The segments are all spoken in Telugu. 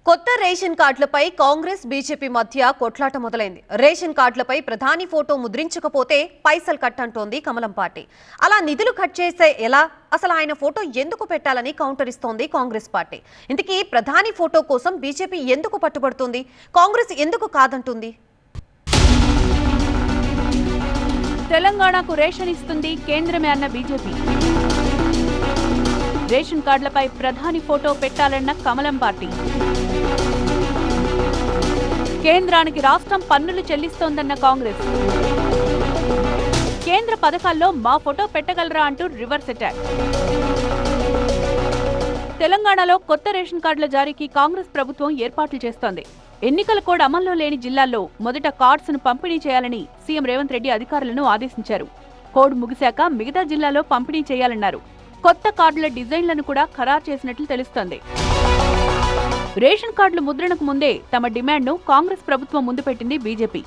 కొత్త రేషన్ కార్డులపై కాంగ్రెస్ బీజేపీ మధ్య కొట్లాట మొదలైంది. రేషన్ కార్డులపై ప్రధాని ఫోటో ముద్రించకపోతే పైసలు కట్ అంటోంది కమలం పార్టీ. అలా నిధులు కట్ చేసే ఎలా, అసలు ఆయన ఫోటో ఎందుకు పెట్టాలని కౌంటర్ ఇస్తోంది కాంగ్రెస్ పార్టీ. ఇంతకీ ప్రధాని ఫోటో కోసం బీజేపీ ఎందుకు పట్టుబడుతుంది, కాంగ్రెస్ ఎందుకు కాదంటుంది? తెలంగాణకు రేషన్ ఇస్తుంది కేంద్రమే అన్న బీజేపీ. రేషన్ కార్డులపై ప్రధాని ఫోటో పెట్టాలన్న కమలం పార్టీ. కేంద్రానికి రాష్ట్రం పన్నులు చెల్లిస్తోందన్న కాంగ్రెస్. కేంద్ర పథకాల్లో మా ఫోటో పెట్టగలరా అంటూ రివర్స్ అటాక్. తెలంగాణలో కొత్త రేషన్ కార్డుల జారీకి కాంగ్రెస్ ప్రభుత్వం ఏర్పాట్లు చేస్తోంది. ఎన్నికల కోడ్ అమల్లో లేని జిల్లాల్లో మొదట కార్డ్స్ ను పంపిణీ చేయాలని సీఎం రేవంత్ రెడ్డి అధికారులను ఆదేశించారు. కోడ్ ముగిశాక మిగతా జిల్లాలో పంపిణీ చేయాలన్నారు. కొత్త కార్డుల డిజైన్లను కూడా ఖరారు చేసినట్లు తెలుస్తోంది. రేషన్ కార్డుల ముద్రణకు ముందే తమ డిమాండ్ను కాంగ్రెస్ ప్రభుత్వం ముందు పెట్టింది బీజేపీ.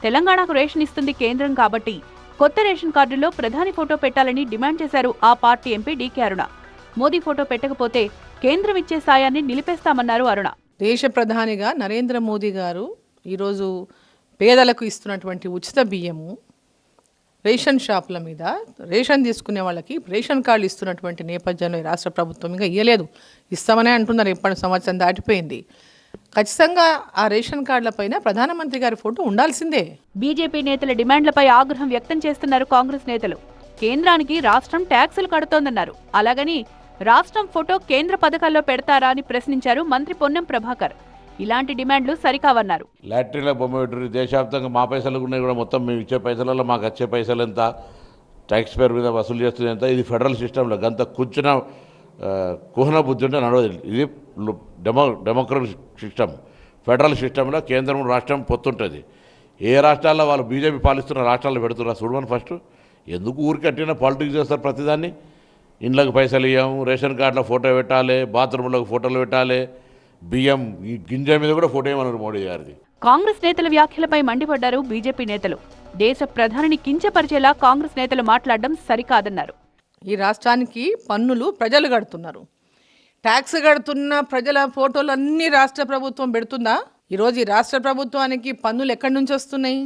తెలంగాణకు రేషన్ ఇస్తుంది కేంద్రం కాబట్టి కొత్త రేషన్ కార్డుల్లో ప్రధాని ఫోటో పెట్టాలని డిమాండ్ చేశారు ఆ పార్టీ ఎంపీ డీకే అరుణ. మోదీ ఫోటో పెట్టకపోతే కేంద్రం ఇచ్చే సాయాన్ని నిలిపేస్తామన్నారు అరుణ. దేశ ప్రధానిగా నరేంద్ర మోదీ గారు ఈరోజు పేదలకు ఇస్తున్నటువంటి ఉచిత బియ్యము, రేషన్ షాపుల మీద రేషన్ తీసుకునే వాళ్ళకి రేషన్ కార్డులు ఇస్తున్నటువంటి నేపథ్యంలో రాష్ట్ర ప్రభుత్వం ఇంకా ఇయ్యలేదు, ఇస్తామనే అంటున్నారు. ఎప్పటి సంవత్సరం దాటిపోయింది. ఖచ్చితంగా ఆ రేషన్ కార్డుల పైన ప్రధానమంత్రి గారి ఫోటో ఉండాల్సిందే. బీజేపీ నేతల డిమాండ్లపై ఆగ్రహం వ్యక్తం చేస్తున్నారు కాంగ్రెస్ నేతలు. కేంద్రానికి రాష్ట్రం ట్యాక్సులు కడుతోందన్నారు. అలాగని రాష్ట్రం ఫోటో కేంద్ర పథకాల్లో పెడతారా అని ప్రశ్నించారు మంత్రి పొన్నం ప్రభాకర్. ఇలాంటి డిమాండ్లు సరికావన్నారు. లాటరీలో బొమ్మ పెట్టి దేశవ్యాప్తంగా మా పైసలు ఉన్నాయి కూడా, మొత్తం మేము ఇచ్చే పైసలలో మాకు వచ్చే పైసలు ఎంత, ట్యాక్స్ పేరు మీద వసూలు చేస్తుంది ఎంత, ఇది ఫెడరల్ సిస్టంలో గంత కూర్చున్న కుహన బుద్ధి ఉంటే నడవదు. ఇది డెమోక్రటిక్ సిస్టమ్. ఫెడరల్ సిస్టంలో కేంద్రం రాష్ట్రం పొత్తుంటుంది. ఏ రాష్ట్రాల్లో వాళ్ళు బీజేపీ పాలిస్తున్న రాష్ట్రాల్లో పెడుతున్నారు చూడమని. ఫస్ట్ ఎందుకు ఊరికట్టిన పాలిటిక్స్ చేస్తారు ప్రతిదాన్ని. ఇండ్లకు పైసలు ఇవ్వము, రేషన్ కార్డులో ఫోటో పెట్టాలి, బాత్రూంలో ఫోటోలు పెట్టాలి, బియ్యం గింజ మీద కూడా ఫోటో ఏమన్నారు మోడీ గారిది. కాంగ్రెస్ నేతల వ్యాఖ్యలపై మండిపడ్డారు బీజేపీ నేతలు. దేశ ప్రధానిని కించపరిచేలా కాంగ్రెస్ నేతలు మాట్లాడడం సరికాదన్నారు. ఈ రాష్ట్రానికి పన్నులు ప్రజలు కడుతున్నారు. ట్యాక్స్ కడుతున్న ప్రజల ఫోటోలు అన్ని రాష్ట్ర ప్రభుత్వం పెడుతుందా? ఈరోజు ఈ రాష్ట్ర ప్రభుత్వానికి పన్నులు ఎక్కడి నుంచి వస్తున్నాయి?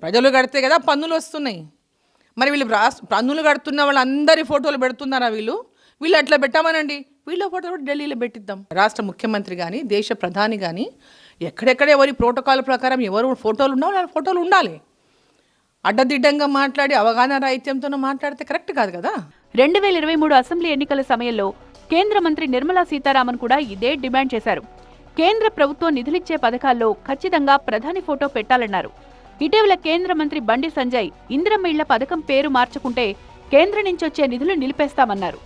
ప్రజలు కడితే కదా పన్నులు వస్తున్నాయి. మరి వీళ్ళు పన్నులు కడుతున్న వాళ్ళందరి ఫోటోలు పెడుతున్నారా? వీళ్ళు అట్లా పెట్టామనండి, వీళ్ళ ఫోటో కూడా ఢిల్లీలో పెట్టిద్దాం. రాష్ట్ర ముఖ్యమంత్రి కానీ దేశ ప్రధాని కానీ ఎక్కడెక్కడ ఎవరి ప్రోటోకాల్ ప్రకారం ఎవరు ఫోటోలు ఉన్నారో వాళ్ళ ఫోటోలు ఉండాలి. అడ్డదిడ్డంగా మాట్లాడి అవగాహన రాహిత్యంతో మాట్లాడితే కరెక్ట్ కాదు కదా. 2023 అసెంబ్లీ ఎన్నికల సమయంలో కేంద్ర మంత్రి నిర్మలా సీతారామన్ కూడా ఇదే డిమాండ్ చేశారు. కేంద్ర ప్రభుత్వం నిధులిచ్చే పథకాల్లో ఖచ్చితంగా ప్రధాని ఫోటో పెట్టాలన్నారు. ఇటీవల కేంద్ర మంత్రి బండి సంజయ్ ఇందిరమ్మ ఇళ్ల పథకం పేరు మార్చుకుంటే కేంద్రం నుంచి వచ్చే నిధులు నిలిపేస్తామన్నారు.